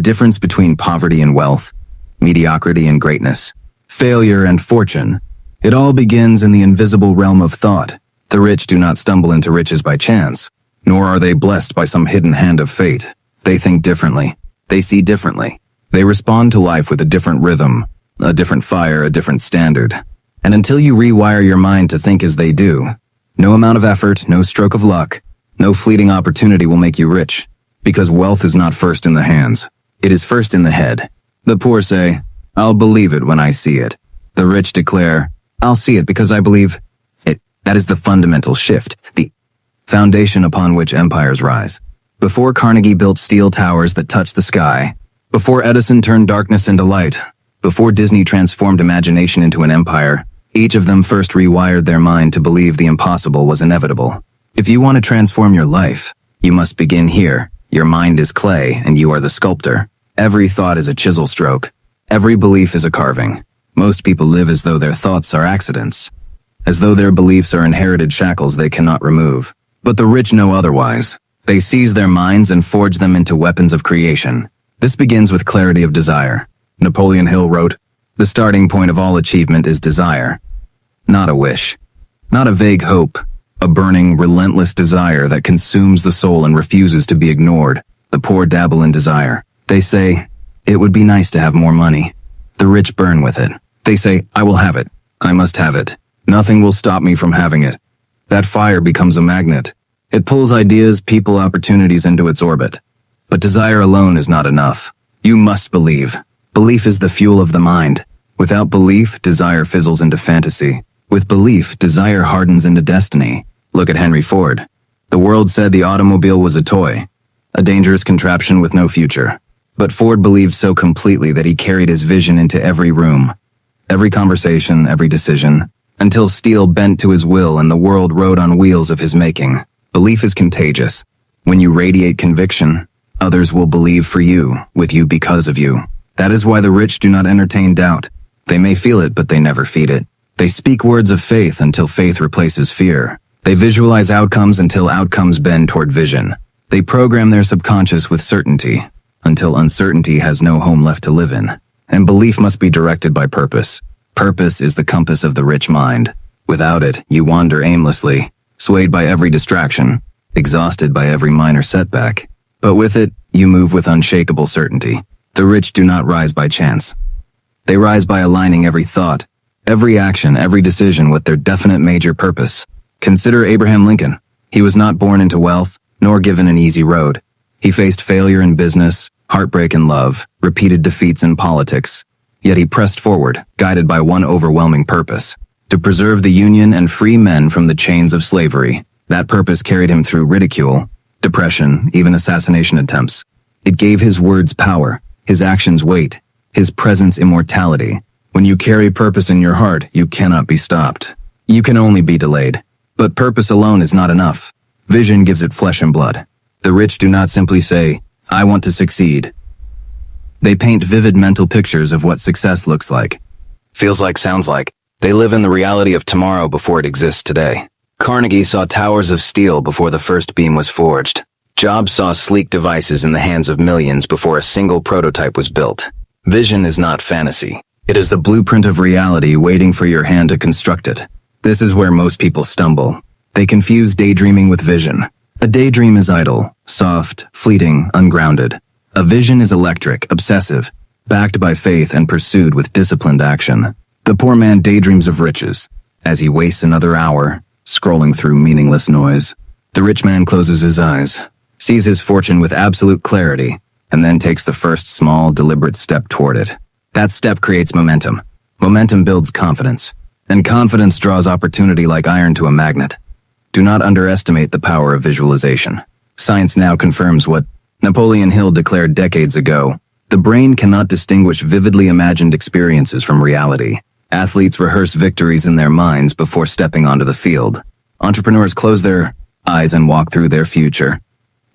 difference between poverty and wealth, mediocrity and greatness, failure and fortune. It all begins in the invisible realm of thought. The rich do not stumble into riches by chance, nor are they blessed by some hidden hand of fate. They think differently. They see differently. They respond to life with a different rhythm, a different fire, a different standard. And until you rewire your mind to think as they do, no amount of effort, no stroke of luck, no fleeting opportunity will make you rich. Because wealth is not first in the hands. It is first in the head. The poor say, "I'll believe it when I see it." The rich declare, "I'll see it because I believe it." That is the fundamental shift, the foundation upon which empires rise. Before Carnegie built steel towers that touch the sky, before Edison turned darkness into light, before Disney transformed imagination into an empire, each of them first rewired their mind to believe the impossible was inevitable. If you want to transform your life, you must begin here. Your mind is clay, and you are the sculptor. Every thought is a chisel stroke. Every belief is a carving. Most people live as though their thoughts are accidents, as though their beliefs are inherited shackles they cannot remove. But the rich know otherwise. They seize their minds and forge them into weapons of creation. This begins with clarity of desire. Napoleon Hill wrote, "The starting point of all achievement is desire. Not a wish. Not a vague hope. A burning, relentless desire that consumes the soul and refuses to be ignored. The poor dabble in desire. They say, 'It would be nice to have more money.' The rich burn with it. They say, 'I will have it. I must have it. Nothing will stop me from having it.' That fire becomes a magnet. It pulls ideas, people, opportunities into its orbit. But desire alone is not enough. You must believe. Belief is the fuel of the mind. Without belief, desire fizzles into fantasy. With belief, desire hardens into destiny. Look at Henry Ford. The world said the automobile was a toy, a dangerous contraption with no future. But Ford believed so completely that he carried his vision into every room, every conversation, every decision, until steel bent to his will and the world rode on wheels of his making. Belief is contagious. When you radiate conviction, others will believe for you, with you because of you. That is why the rich do not entertain doubt. They may feel it, but they never feed it. They speak words of faith until faith replaces fear. They visualize outcomes until outcomes bend toward vision. They program their subconscious with certainty until uncertainty has no home left to live in. And belief must be directed by purpose. Purpose is the compass of the rich mind. Without it, you wander aimlessly, swayed by every distraction, exhausted by every minor setback. But with it, you move with unshakable certainty. The rich do not rise by chance. They rise by aligning every thought, every action, every decision with their definite major purpose. Consider Abraham Lincoln. He was not born into wealth, nor given an easy road. He faced failure in business, heartbreak in love, repeated defeats in politics. Yet he pressed forward, guided by one overwhelming purpose: to preserve the Union and free men from the chains of slavery. That purpose carried him through ridicule, depression, even assassination attempts. It gave his words power, his actions weight, his presence immortality. When you carry purpose in your heart, you cannot be stopped. You can only be delayed. But purpose alone is not enough. Vision gives it flesh and blood. The rich do not simply say, "I want to succeed." They paint vivid mental pictures of what success looks like, feels like, sounds like. They live in the reality of tomorrow before it exists today. Carnegie saw towers of steel before the first beam was forged. Jobs saw sleek devices in the hands of millions before a single prototype was built. Vision is not fantasy. It is the blueprint of reality waiting for your hand to construct it. This is where most people stumble. They confuse daydreaming with vision. A daydream is idle, soft, fleeting, ungrounded. A vision is electric, obsessive, backed by faith and pursued with disciplined action. The poor man daydreams of riches, as he wastes another hour, scrolling through meaningless noise. The rich man closes his eyes, sees his fortune with absolute clarity, and then takes the first small, deliberate step toward it. That step creates momentum. Momentum builds confidence. And confidence draws opportunity like iron to a magnet. Do not underestimate the power of visualization. Science now confirms what Napoleon Hill declared decades ago. The brain cannot distinguish vividly imagined experiences from reality. Athletes rehearse victories in their minds before stepping onto the field. Entrepreneurs close their eyes and walk through their future.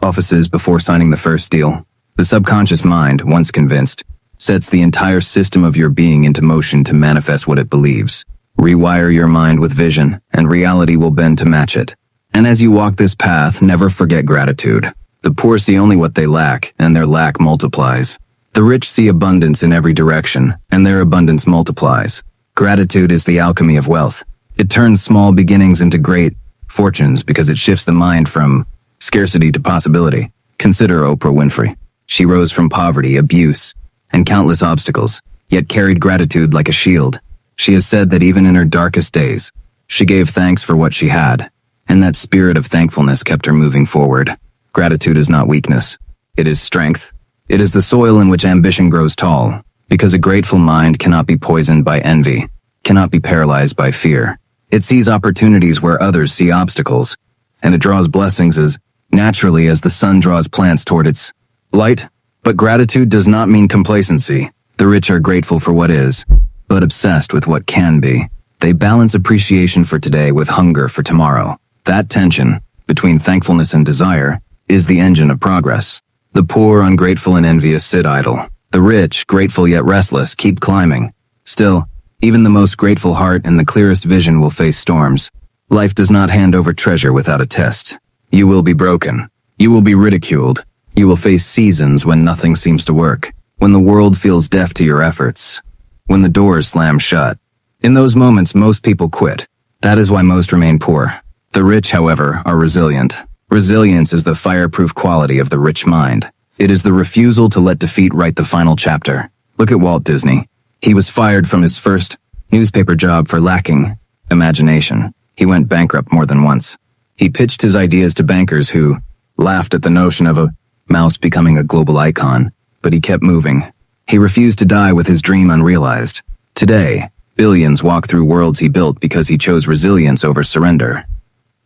Offices before signing the first deal. The subconscious mind, once convinced, sets the entire system of your being into motion to manifest what it believes. Rewire your mind with vision, and reality will bend to match it. And as you walk this path, never forget gratitude. The poor see only what they lack, and their lack multiplies. The rich see abundance in every direction, and their abundance multiplies. Gratitude is the alchemy of wealth. It turns small beginnings into great fortunes because it shifts the mind from scarcity to possibility. Consider Oprah Winfrey. She rose from poverty, abuse, and countless obstacles, yet carried gratitude like a shield. She has said that even in her darkest days, she gave thanks for what she had, and that spirit of thankfulness kept her moving forward. Gratitude is not weakness. It is strength. It is the soil in which ambition grows tall, because a grateful mind cannot be poisoned by envy, cannot be paralyzed by fear. It sees opportunities where others see obstacles, and it draws blessings as naturally as the sun draws plants toward its light. But gratitude does not mean complacency. The rich are grateful for what is, but obsessed with what can be. They balance appreciation for today with hunger for tomorrow. That tension, between thankfulness and desire, is the engine of progress. The poor, ungrateful, and envious sit idle. The rich, grateful yet restless, keep climbing. Still, even the most grateful heart and the clearest vision will face storms. Life does not hand over treasure without a test. You will be broken. You will be ridiculed. You will face seasons when nothing seems to work, when the world feels deaf to your efforts, when the doors slam shut. In those moments, most people quit. That is why most remain poor. The rich, however, are resilient. Resilience is the fireproof quality of the rich mind. It is the refusal to let defeat write the final chapter. Look at Walt Disney. He was fired from his first newspaper job for lacking imagination. He went bankrupt more than once. He pitched his ideas to bankers who laughed at the notion of a mouse becoming a global icon, but he kept moving. He refused to die with his dream unrealized. Today, billions walk through worlds he built because he chose resilience over surrender.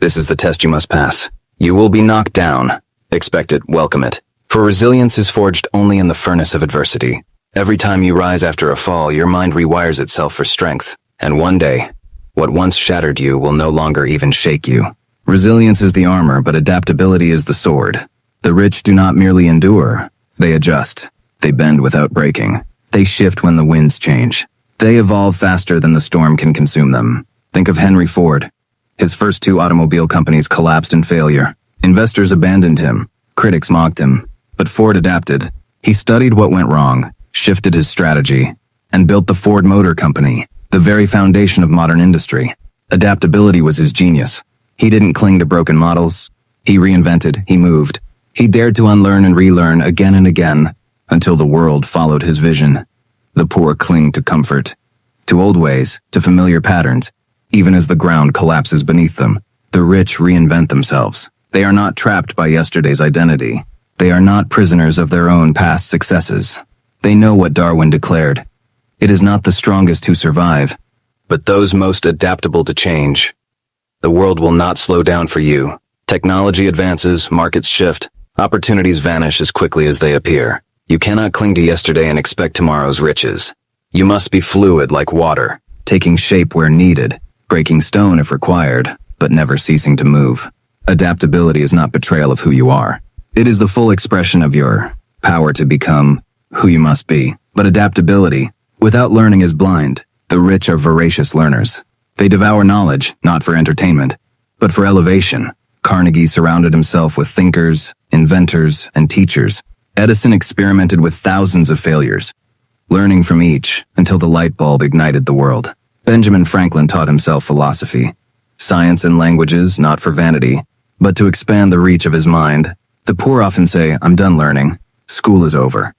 This is the test you must pass. You will be knocked down. Expect it, welcome it. For resilience is forged only in the furnace of adversity. Every time you rise after a fall, your mind rewires itself for strength. And one day, what once shattered you will no longer even shake you. Resilience is the armor, but adaptability is the sword. The rich do not merely endure. They adjust. They bend without breaking. They shift when the winds change. They evolve faster than the storm can consume them. Think of Henry Ford. His first 2 automobile companies collapsed in failure. Investors abandoned him. Critics mocked him. But Ford adapted. He studied what went wrong, shifted his strategy, and built the Ford Motor Company, the very foundation of modern industry. Adaptability was his genius. He didn't cling to broken models. He reinvented, he moved. He dared to unlearn and relearn again and again until the world followed his vision. The poor cling to comfort, to old ways, to familiar patterns. Even as the ground collapses beneath them, the rich reinvent themselves. They are not trapped by yesterday's identity. They are not prisoners of their own past successes. They know what Darwin declared. It is not the strongest who survive, but those most adaptable to change. The world will not slow down for you. Technology advances, markets shift, opportunities vanish as quickly as they appear. You cannot cling to yesterday and expect tomorrow's riches. You must be fluid like water, taking shape where needed, breaking stone if required, but never ceasing to move. Adaptability is not betrayal of who you are. It is the full expression of your power to become who you must be. But adaptability, without learning, is blind. The rich are voracious learners. They devour knowledge, not for entertainment, but for elevation. Carnegie surrounded himself with thinkers, inventors, and teachers. Edison experimented with thousands of failures, learning from each until the light bulb ignited the world. Benjamin Franklin taught himself philosophy, science, and languages, not for vanity, but to expand the reach of his mind. The poor often say, "I'm done learning. School is over."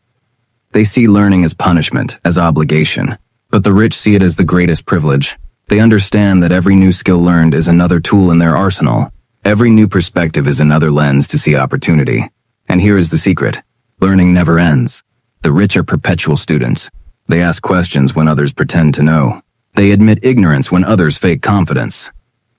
They see learning as punishment, as obligation, but the rich see it as the greatest privilege. They understand that every new skill learned is another tool in their arsenal. Every new perspective is another lens to see opportunity. And here is the secret. Learning never ends. The rich are perpetual students. They ask questions when others pretend to know. They admit ignorance when others fake confidence.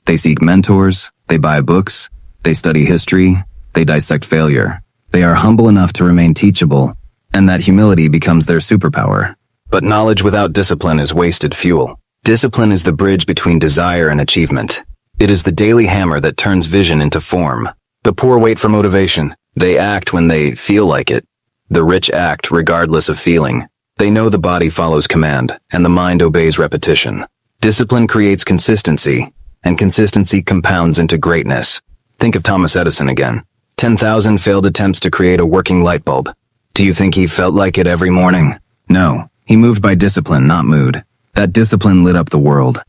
They seek mentors, they buy books, they study history, they dissect failure. They are humble enough to remain teachable, and that humility becomes their superpower. But knowledge without discipline is wasted fuel. Discipline is the bridge between desire and achievement. It is the daily hammer that turns vision into form. The poor wait for motivation. They act when they feel like it. The rich act regardless of feeling. They know the body follows command, and the mind obeys repetition. Discipline creates consistency, and consistency compounds into greatness. Think of Thomas Edison again. 10,000 failed attempts to create a working light bulb. Do you think he felt like it every morning? No, he moved by discipline, not mood. That discipline lit up the world.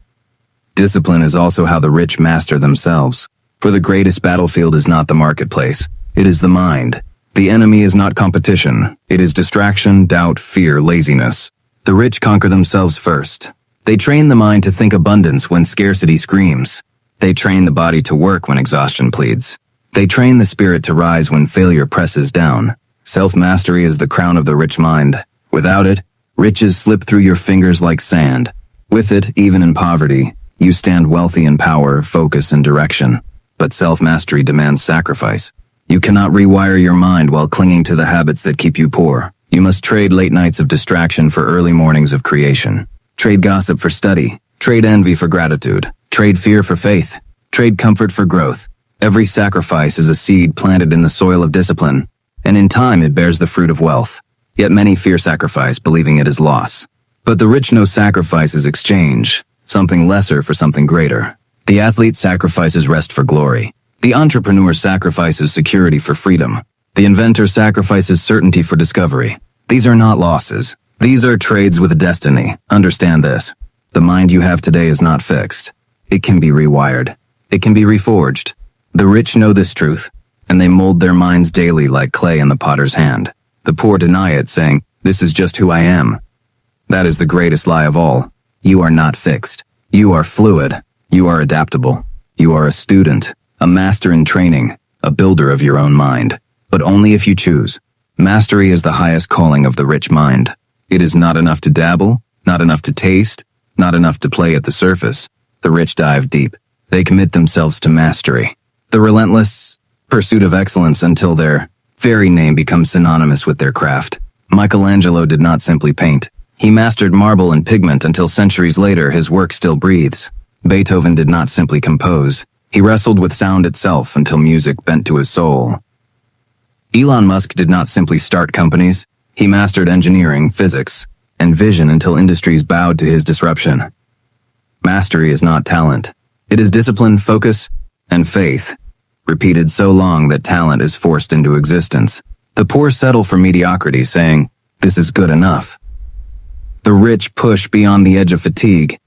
Discipline is also how the rich master themselves. For the greatest battlefield is not the marketplace, it is the mind. The enemy is not competition, it is distraction, doubt, fear, laziness. The rich conquer themselves first. They train the mind to think abundance when scarcity screams. They train the body to work when exhaustion pleads. They train the spirit to rise when failure presses down. Self-mastery is the crown of the rich mind. Without it, riches slip through your fingers like sand. With it, even in poverty, you stand wealthy in power, focus, and direction. But self-mastery demands sacrifice. You cannot rewire your mind while clinging to the habits that keep you poor. You must trade late nights of distraction for early mornings of creation. Trade gossip for study. Trade envy for gratitude. Trade fear for faith. Trade comfort for growth. Every sacrifice is a seed planted in the soil of discipline, and in time it bears the fruit of wealth. Yet many fear sacrifice, believing it is loss. But the rich know sacrifice is exchange, something lesser for something greater. The athlete sacrifices rest for glory. The entrepreneur sacrifices security for freedom. The inventor sacrifices certainty for discovery. These are not losses. These are trades with destiny. Understand this. The mind you have today is not fixed. It can be rewired. It can be reforged. The rich know this truth, and they mold their minds daily like clay in the potter's hand. The poor deny it, saying, "This is just who I am." That is the greatest lie of all. You are not fixed. You are fluid. You are adaptable. You are a student, a master in training, a builder of your own mind. But only if you choose. Mastery is the highest calling of the rich mind. It is not enough to dabble, not enough to taste, not enough to play at the surface. The rich dive deep. They commit themselves to mastery. The relentless pursuit of excellence until their very name becomes synonymous with their craft. Michelangelo did not simply paint. He mastered marble and pigment until centuries later his work still breathes. Beethoven did not simply compose. He wrestled with sound itself until music bent to his soul. Elon Musk did not simply start companies. He mastered engineering, physics, and vision until industries bowed to his disruption. Mastery is not talent. It is discipline, focus, and faith, repeated so long that talent is forced into existence. The poor settle for mediocrity, saying, "This is good enough." The rich push beyond the edge of fatigue,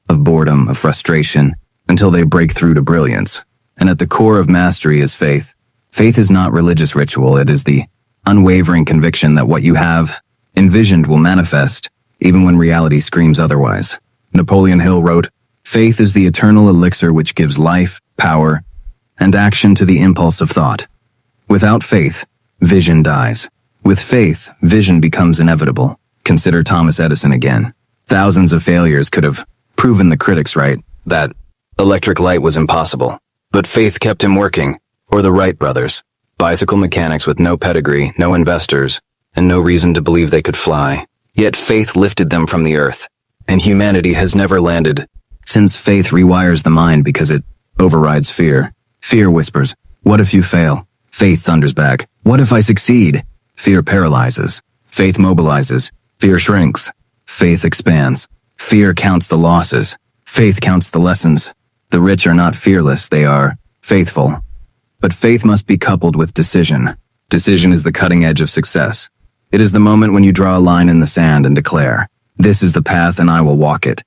of boredom, of frustration, until they break through to brilliance. And at the core of mastery is faith. Faith is not religious ritual, it is the unwavering conviction that what you have envisioned will manifest, even when reality screams otherwise. Napoleon Hill wrote, "Faith is the eternal elixir which gives life, power, and action to the impulse of thought. Without faith, vision dies. With faith, vision becomes inevitable." Consider Thomas Edison again. Thousands of failures could have proven the critics right, that electric light was impossible. But faith kept him working. Or the Wright brothers, bicycle mechanics with no pedigree, no investors, and no reason to believe they could fly. Yet faith lifted them from the earth, and humanity has never landed. Since faith rewires the mind because it overrides fear. Fear whispers, "What if you fail?" Faith thunders back, "What if I succeed?" Fear paralyzes. Faith mobilizes. Fear shrinks. Faith expands. Fear counts the losses. Faith counts the lessons. The rich are not fearless, they are faithful. But faith must be coupled with decision. Decision is the cutting edge of success. It is the moment when you draw a line in the sand and declare, "This is the path and I will walk it."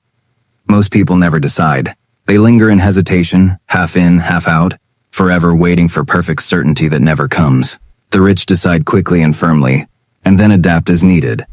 Most people never decide. They linger in hesitation, half in, half out, forever waiting for perfect certainty that never comes. The rich decide quickly and firmly, and then adapt as needed.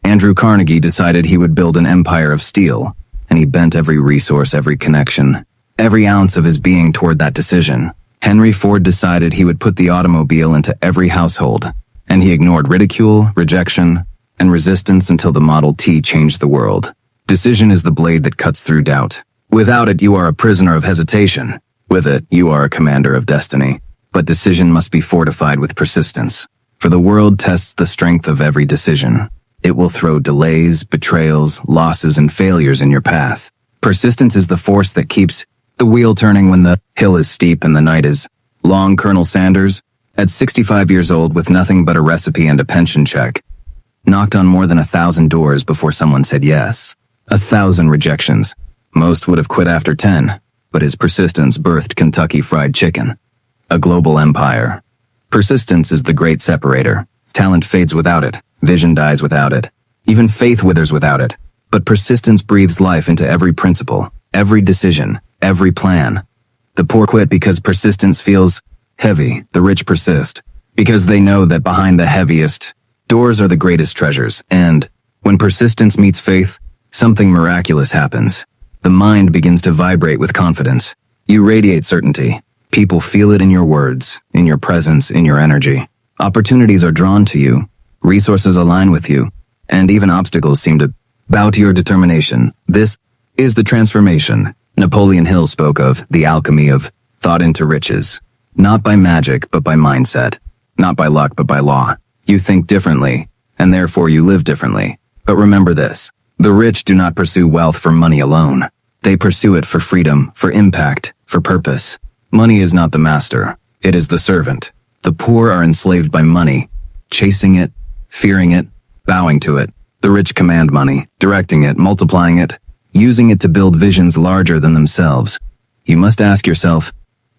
Andrew Carnegie decided he would build an empire of steel, and he bent every resource, every connection, every ounce of his being toward that decision. Henry Ford decided he would put the automobile into every household, and he ignored ridicule, rejection, and resistance until the Model T changed the world. Decision is the blade that cuts through doubt. Without it, you are a prisoner of hesitation. With it, you are a commander of destiny. But decision must be fortified with persistence, for the world tests the strength of every decision. It will throw delays, betrayals, losses, and failures in your path. Persistence is the force that keeps the wheel turning when the hill is steep and the night is long. Colonel Sanders, at 65 years old with nothing but a recipe and a pension check, knocked on more than 1,000 doors before someone said yes. 1,000 rejections. Most would have quit after 10, but his persistence birthed Kentucky Fried Chicken, a global empire. Persistence is the great separator. Talent fades without it. Vision dies without it. Even faith withers without it. But persistence breathes life into every principle, every decision, every plan. The poor quit because persistence feels heavy. The rich persist because they know that behind the heaviest doors are the greatest treasures. And when persistence meets faith, something miraculous happens. The mind begins to vibrate with confidence. You radiate certainty. People feel it in your words, in your presence, in your energy. Opportunities are drawn to you. Resources align with you. And even obstacles seem to bow to your determination. This is the transformation. Napoleon Hill spoke of the alchemy of thought into riches. Not by magic, but by mindset. Not by luck, but by law. You think differently, and therefore you live differently. But remember this. The rich do not pursue wealth for money alone. They pursue it for freedom, for impact, for purpose. Money is not the master. It is the servant. The poor are enslaved by money, chasing it, fearing it, bowing to it. The rich command money, directing it, multiplying it, using it to build visions larger than themselves. You must ask yourself,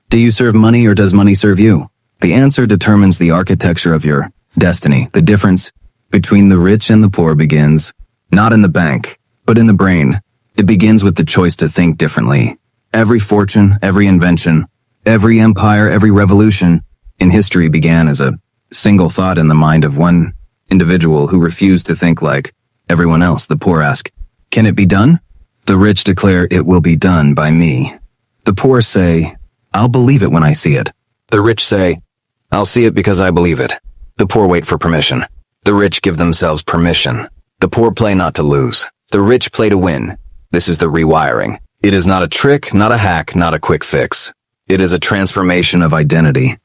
do you serve money or does money serve you? The answer determines the architecture of your destiny. The difference between the rich and the poor begins not in the bank, but in the brain. It begins with the choice to think differently. Every fortune, every invention, every empire, every revolution in history began as a single thought in the mind of one individual who refused to think like everyone else. The poor ask, can it be done? The rich declare, it will be done by me. The poor say, I'll believe it when I see it. The rich say, I'll see it because I believe it. The poor wait for permission. The rich give themselves permission. The poor play not to lose. The rich play to win. This is the rewiring. It is not a trick, not a hack, not a quick fix. It is a transformation of identity.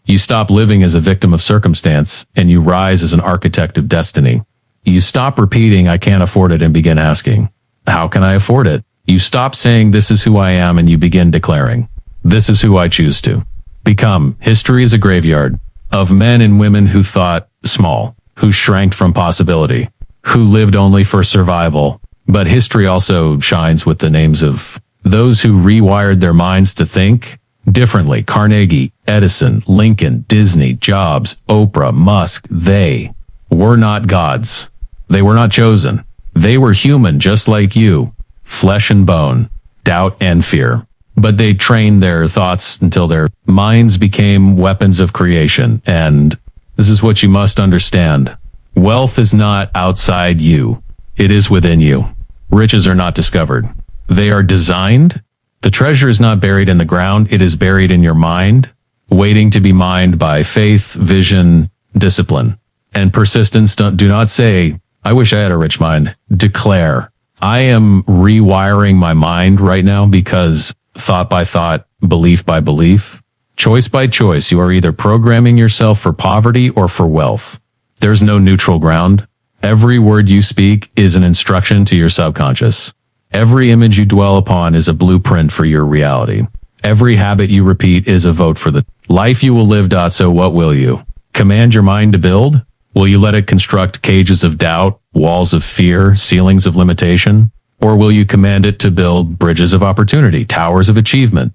You stop living as a victim of circumstance, and you rise as an architect of destiny. You stop repeating, I can't afford it, and begin asking, how can I afford it? You stop saying, this is who I am, and you begin declaring, this is who I choose to become. History is a graveyard of men and women who thought small, who shrank from possibility, who lived only for survival. But history also shines with the names of those who rewired their minds to think differently. Carnegie, Edison, Lincoln, Disney, Jobs, Oprah, Musk. They were not gods. They were not chosen. They were human just like you, flesh and bone, doubt and fear. But they trained their thoughts until their minds became weapons of creation. And this is what you must understand. Wealth is not outside you. It is within you. Riches are not discovered. They are designed. The treasure is not buried in the ground. It is buried in your mind, waiting to be mined by faith, vision, discipline, and persistence. Do not say, I wish I had a rich mind. Declare, I am rewiring my mind right now because thought by thought, belief by belief, choice by choice, you are either programming yourself for poverty or for wealth. There's no neutral ground. Every word you speak is an instruction to your subconscious. Every image you dwell upon is a blueprint for your reality. Every habit you repeat is a vote for the life you will live. So what will you? Command your mind to build? Will you let it construct cages of doubt, walls of fear, ceilings of limitation? Or will you command it to build bridges of opportunity, towers of achievement?